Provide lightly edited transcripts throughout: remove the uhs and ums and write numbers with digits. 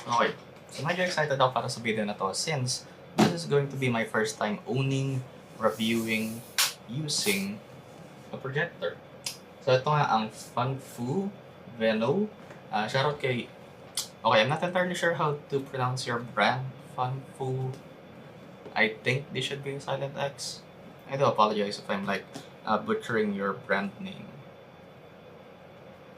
Okay, so medyo excited ako para sa video na to since this is going to be my first time owning, reviewing, using a projector. So ito nga ang Funfoox Veno. Shoutout kay... Okay, I'm not entirely sure how to pronounce your brand. Funfoox... I think they should be silent X. I do apologize if I'm like butchering your brand name.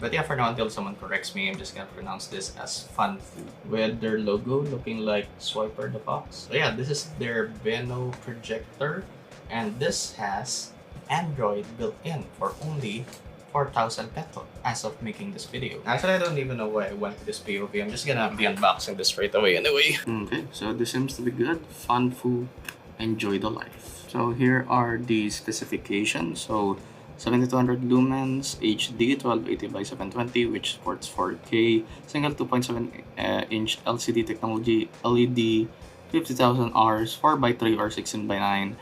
But yeah, for now, until someone corrects me, I'm just gonna pronounce this as Funfoox. With their logo looking like Swiper the Fox. So yeah, this is their Veno projector. And this has Android built in for only 4,000 peso as of making this video. Actually, I don't even know why I went to this POV. I'm just gonna be unboxing this straight away anyway. Okay, so this seems to be good. Funfoox, enjoy the life. So here are the specifications. So 7200 lumens, HD 1280 by 720, which supports 4K, single 2.7-inch LCD technology, LED, 50,000 hours, 4x3 or 16x9,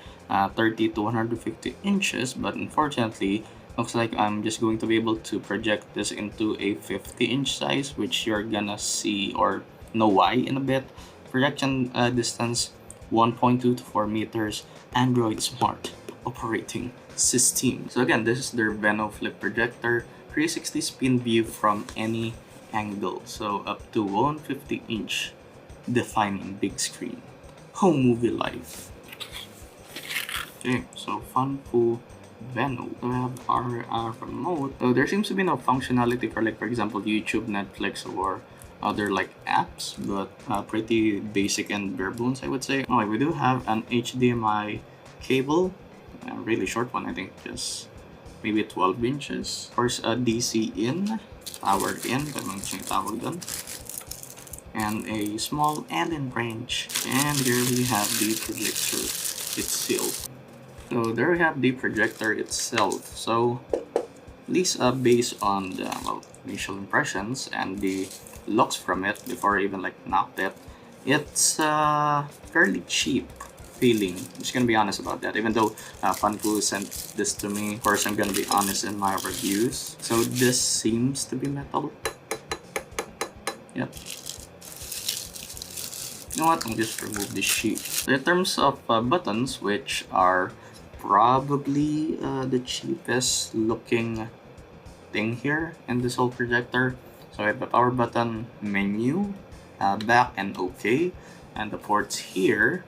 30 to 150 inches, but unfortunately, looks like I'm just going to be able to project this into a 50-inch size, which you're gonna see or know why in a bit. Projection distance 1.2 to 4 meters, Android Smart operating system. So again, this is their Veno flip projector, 360 spin view from any angle, so up to 150-inch defining big screen, home movie life. Okay, so Funfoox Veno. So we have our remote. So there seems to be no functionality for, like, for example, YouTube, Netflix, or other like apps, but pretty basic and bare bones, I would say. Oh, we do have an HDMI cable, a really short one, I think just maybe 12 inches. Of course, a DC in, power in, and a small Allen branch. And here we have the projector itself. So there we have the projector itself. So at least based on the initial impressions and the looks from it before I even like knocked it, it's fairly cheap feeling. I'm just gonna be honest about that. Even though Funfoox sent this to me, of course I'm gonna be honest in my reviews. So this seems to be metal. Yep. You know what? I'll just remove this sheet. So in terms of buttons, which are probably the cheapest looking thing here in this whole projector. So we have the power button, menu, back and OK, and the ports here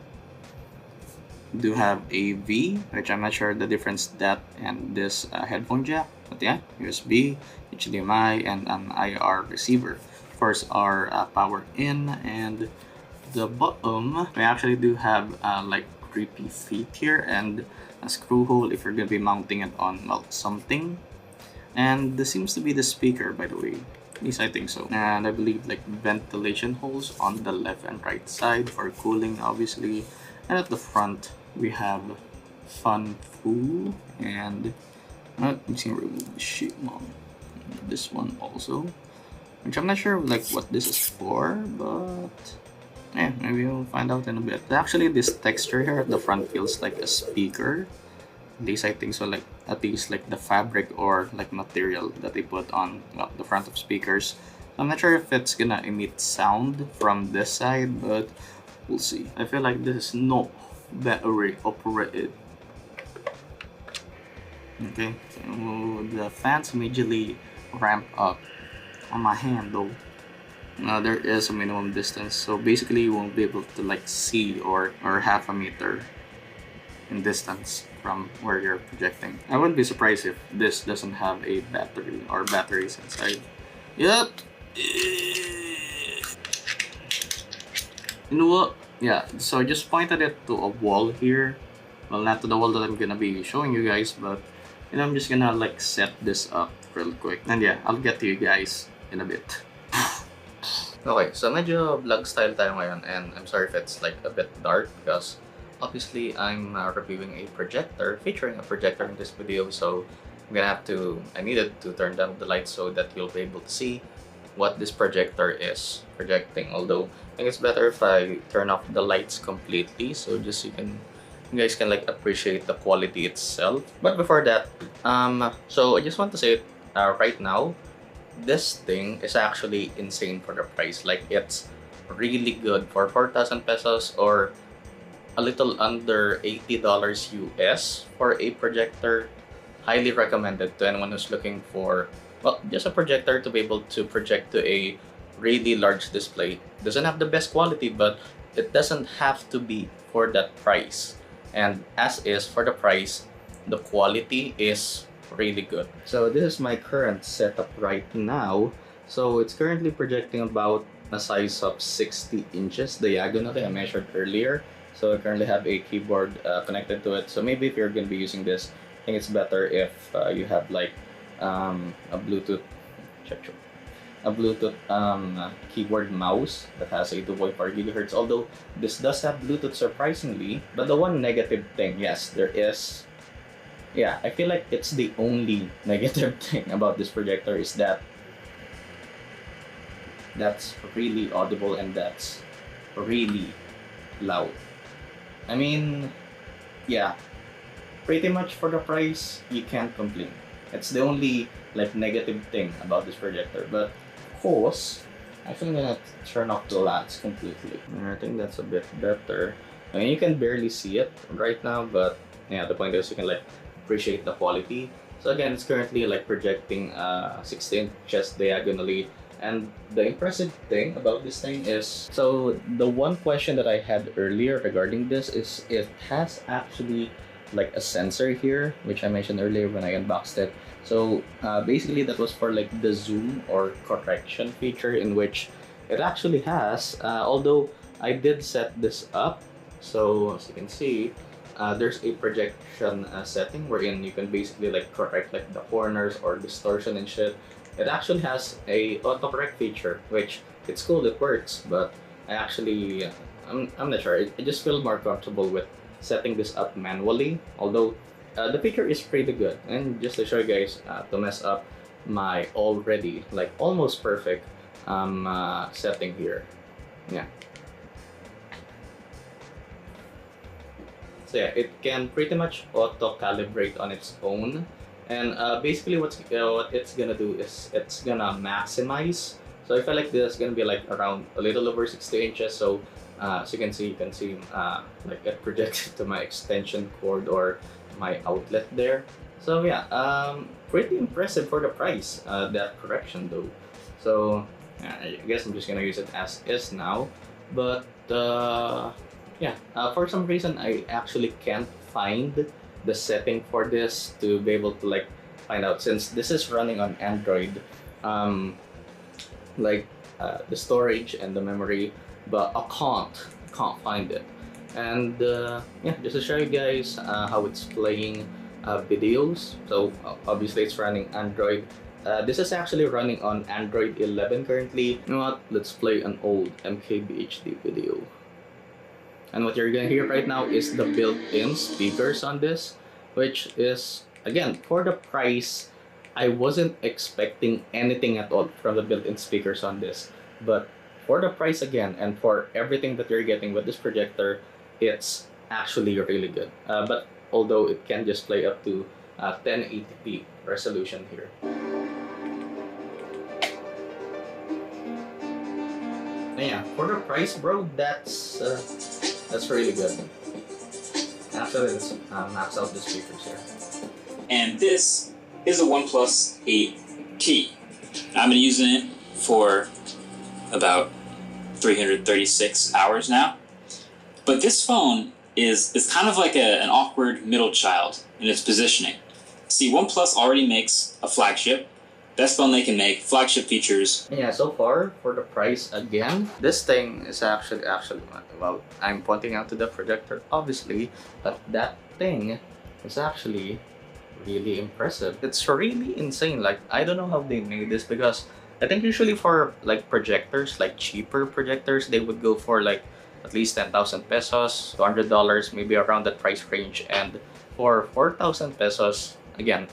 do have a V, which I'm not sure the difference that and this headphone jack, but yeah, USB, HDMI, and an IR receiver. Of course, our power in, and the bottom, we actually do have like creepy feet here and a screw hole if you're gonna be mounting it on something. And this seems to be the speaker, by the way. At least I think so. And I believe like ventilation holes on the left and right side for cooling, obviously. And at the front, we have Funfoox, and I'm just gonna remove the sheet mom. This one also, which I'm not sure like what this is for, but yeah, maybe we'll find out in a bit. Actually, this texture here at the front feels like a speaker. At least I think so, like at least like the fabric or like material that they put on the front of speakers. I'm not sure if it's gonna emit sound from this side, but we'll see. I feel like this is not battery operated. Okay, so the fans immediately ramp up on my hand though. There is a minimum distance, so basically you won't be able to like see or half a meter in distance from where you're projecting. I wouldn't be surprised if this doesn't have a battery or batteries inside. Yep. You know what? Yeah, so I just pointed it to a wall here. Well, not to the wall that I'm gonna be showing you guys, but you know, I'm just gonna like set this up real quick. And yeah, I'll get to you guys in a bit. Okay, so medyo vlog style tayo ngayon, and I'm sorry if it's like a bit dark because obviously I'm reviewing a projector, featuring a projector in this video, so I needed to turn down the lights so that you'll be able to see what this projector is projecting. Although I think it's better if I turn off the lights completely, so just you guys can like appreciate the quality itself. But before that, so I just want to say right now, this thing is actually insane for the price. Like, it's really good for 4,000 pesos or a little under $80 US for a projector. Highly recommended to anyone who's looking for, well, just a projector to be able to project to a really large display. Doesn't have the best quality, but it doesn't have to be for that price. And as is, for the price, the quality is really good. So this is my current setup right now. So it's currently projecting about a size of 60 inches diagonally. I measured earlier. So I currently have a keyboard connected to it. So maybe if you're going to be using this, I think it's better if you have like a Bluetooth, a Bluetooth keyboard mouse that has a 2.4 gigahertz. Although this does have Bluetooth surprisingly, but the one negative thing, yes, there is. Yeah, I feel like it's the only negative thing about this projector is that that's really audible and that's really loud. I mean, yeah, pretty much for the price, you can't complain. It's the only like negative thing about this projector. But of course, I think I'm gonna turn off the lights completely. I think that's a bit better. I mean, you can barely see it right now, but yeah, the point is you can like appreciate the quality. So again, it's currently like projecting 16 inches diagonally. And the impressive thing about this thing is, so the one question that I had earlier regarding this is it has actually like a sensor here, which I mentioned earlier when I unboxed it. So basically that was for like the zoom or correction feature, in which it actually has, although I did set this up. So as you can see, there's a projection setting wherein you can basically like correct like the corners or distortion and shit. It actually has a autocorrect feature, which it's cool, it works, but I actually, I'm not sure. I just feel more comfortable with setting this up manually, although the feature is pretty good. And just to show you guys, to mess up my already like almost perfect setting here. Yeah. So yeah, it can pretty much auto-calibrate on its own. And basically what it's gonna do is it's gonna maximize. So I feel like this is gonna be like around a little over 60 inches. So as you can see like it projected to my extension cord or my outlet there. So yeah, pretty impressive for the price, that correction though. So yeah, I guess I'm just gonna use it as is now. But yeah, for some reason I actually can't find the setting for this to be able to like find out, since this is running on Android, like the storage and the memory, but I can't find it. And yeah, just to show you guys how it's playing videos. So obviously it's running Android. This is actually running on Android 11 currently. You know what? Let's play an old MKBHD video. And what you're gonna hear right now is the built-in speakers on this, which is, again, for the price, I wasn't expecting anything at all from the built-in speakers on this. But for the price again, and for everything that you're getting with this projector, it's actually really good. But although it can just play up to 1080p resolution here. And yeah, for the price, bro, that's really good. Actually, let's max out the speakers here. And this is a OnePlus 8T. I've been using it for about 336 hours now. But this phone is kind of like an awkward middle child in its positioning. See, OnePlus already makes a flagship. Best phone they can make, flagship features. Yeah, so far for the price again, this thing is actually well, I'm pointing out to the projector obviously, but that thing is actually really impressive. It's really insane. Like, I don't know how they made this, because I think usually for like projectors, like cheaper projectors, they would go for like at least 10,000 pesos, $200, maybe around that price range. And for 4,000 pesos, again,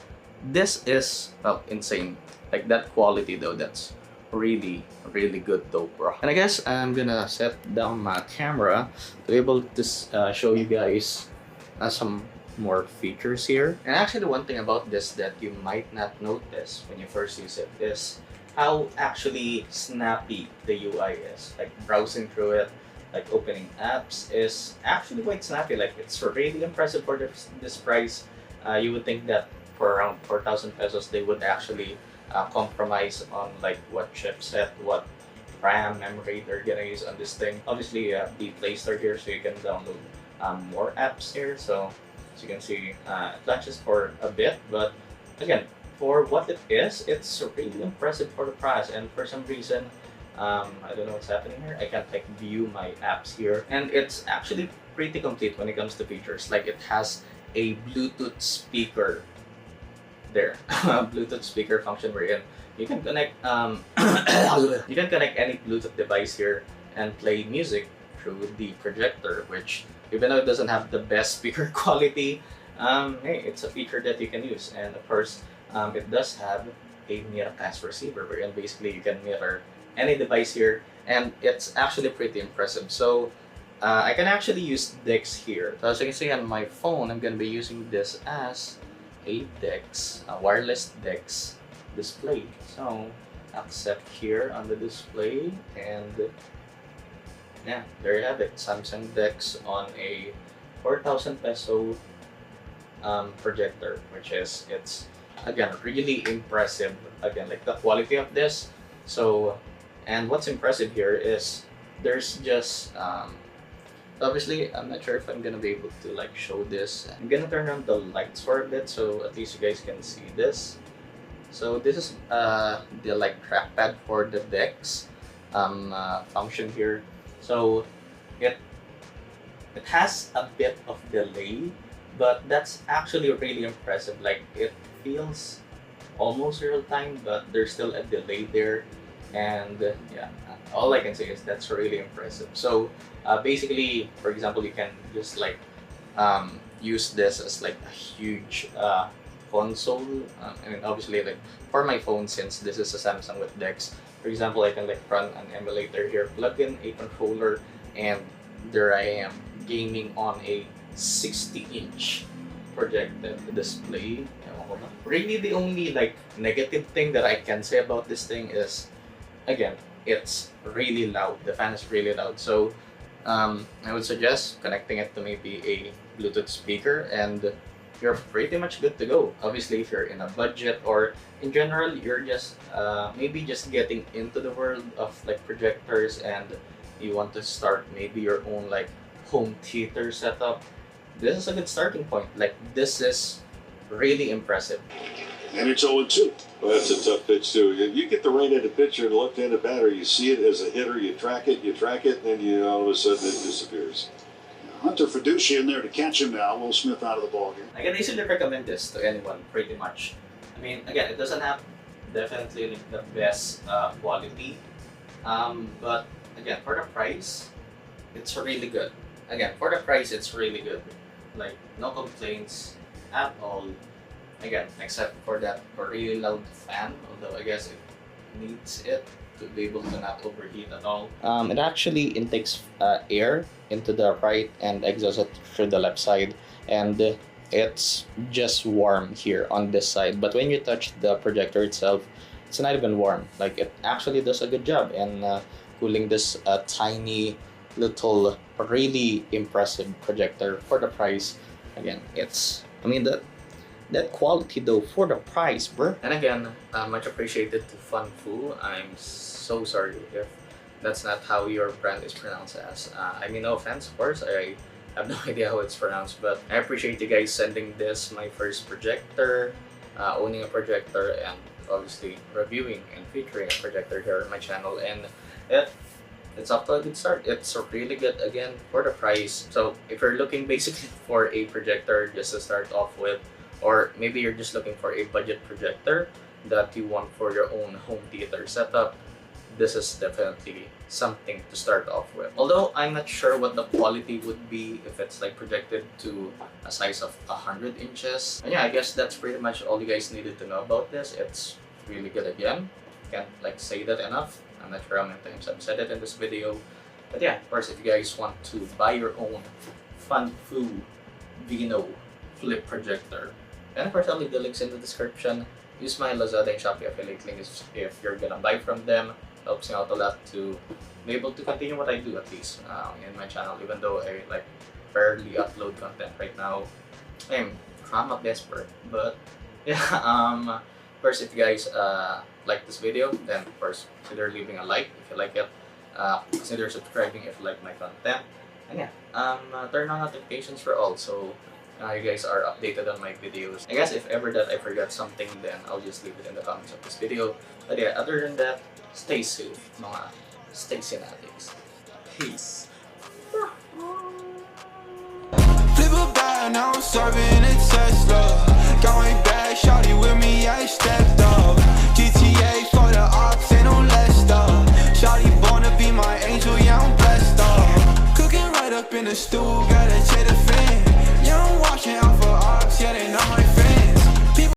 this is, well, insane. Like, that quality though, that's really good though, bro. And I guess I'm gonna set down my camera to be able to show you guys some more features here. And actually, the one thing about this that you might not notice when you first use it is how actually snappy the UI is. Like browsing through it, like opening apps is actually quite snappy. Like it's really impressive for this price. You would think that for around 4,000 pesos, they would actually compromise on like what chipset, what RAM, memory they're gonna use on this thing. Obviously, the Play Store here, so you can download more apps here. So as you can see, it launches for a bit, but again, for what it is, it's really impressive for the price. And for some reason, I don't know what's happening here. I can't like view my apps here, and it's actually pretty complete when it comes to features. Like it has a Bluetooth speaker there, Bluetooth speaker function wherein you can connect you can connect any Bluetooth device here and play music through the projector, which even though it doesn't have the best speaker quality, hey, it's a feature that you can use. And of course, it does have a mirrorcast receiver wherein basically you can mirror any device here, and it's actually pretty impressive. So I can actually use DeX here. So as you can see on my phone, I'm gonna be using this as a DeX, a wireless DeX display. So accept here on the display, and yeah, there you have it. Samsung DeX on a 4,000 peso projector, which is, it's again really impressive. Again, like the quality of this. So, and what's impressive here is there's just obviously, I'm not sure if I'm gonna be able to like show this. I'm gonna turn on the lights for a bit so at least you guys can see this. So this is the like trackpad for the DeX function here. So it has a bit of delay, but that's actually really impressive. Like it feels almost real time, but there's still a delay there. And yeah, all I can say is that's really impressive. So basically, for example, you can just like use this as like a huge console. I mean, obviously, like for my phone, since this is a Samsung with DeX, for example, I can like run an emulator here, plug in a controller, and there I am gaming on a 60-inch projected display. Really, the only like negative thing that I can say about this thing is, again, it's really loud. The fan is really loud. So I would suggest connecting it to maybe a Bluetooth speaker, and you're pretty much good to go. Obviously, if you're in a budget, or in general, you're just maybe just getting into the world of like projectors, and you want to start maybe your own like home theater setup, this is a good starting point. Like this is really impressive. And it's 0-2. Well, that's a tough pitch, too. You get the right-handed pitcher and the left-handed batter, you see it as a hitter, you track it, and then all of a sudden it disappears. Hunter Fiducia in there to catch him now. Will Smith out of the ballgame. I can easily recommend this to anyone, pretty much. I mean, again, it doesn't have definitely like the best quality, but again, for the price, it's really good. Again, for the price, it's really good. Like, no complaints at all. Again, except for that really loud fan, although I guess it needs it to be able to not overheat at all. It actually intakes air into the right and exhausts it through the left side, and it's just warm here on this side. But when you touch the projector itself, it's not even warm. Like it actually does a good job in cooling this tiny little really impressive projector for the price. Again, it's, I mean, that quality though for the price, bro. And again, much appreciated to Funfoox. I'm so sorry if that's not how your brand is pronounced as. I mean, no offense, of course. I have no idea how it's pronounced, but I appreciate you guys sending this, my first projector, owning a projector, and obviously reviewing and featuring a projector here on my channel. And it's off to a good start. It's really good again for the price. So if you're looking basically for a projector just to start off with, or maybe you're just looking for a budget projector that you want for your own home theater setup, this is definitely something to start off with. Although I'm not sure what the quality would be if it's like projected to a size of 100 inches. And yeah, I guess that's pretty much all you guys needed to know about this. It's really good again. Can't like say that enough. I'm not sure how many times I've said it in this video. But yeah, of course, if you guys want to buy your own Funfoox Veno flip projector, and of course I'll leave the links in the description. use my Lazada and Shopee affiliate link if you're gonna buy from them. Helps me out a lot to be able to continue what I do, at least in my channel, even though I like barely upload content right now. I'm not desperate, but yeah. First, if you guys like this video, then of course consider leaving a like if you like it. Consider subscribing if you like my content, and yeah, turn on notifications for all, so you guys are updated on my videos. I guess if ever that I forgot something, then I'll just leave it in the comments of this video. But yeah, other than that, stay safe, mga stay synaptics. Peace. Flip a bag, now I'm serving a Tesla. Going back, shawty with me, I stay.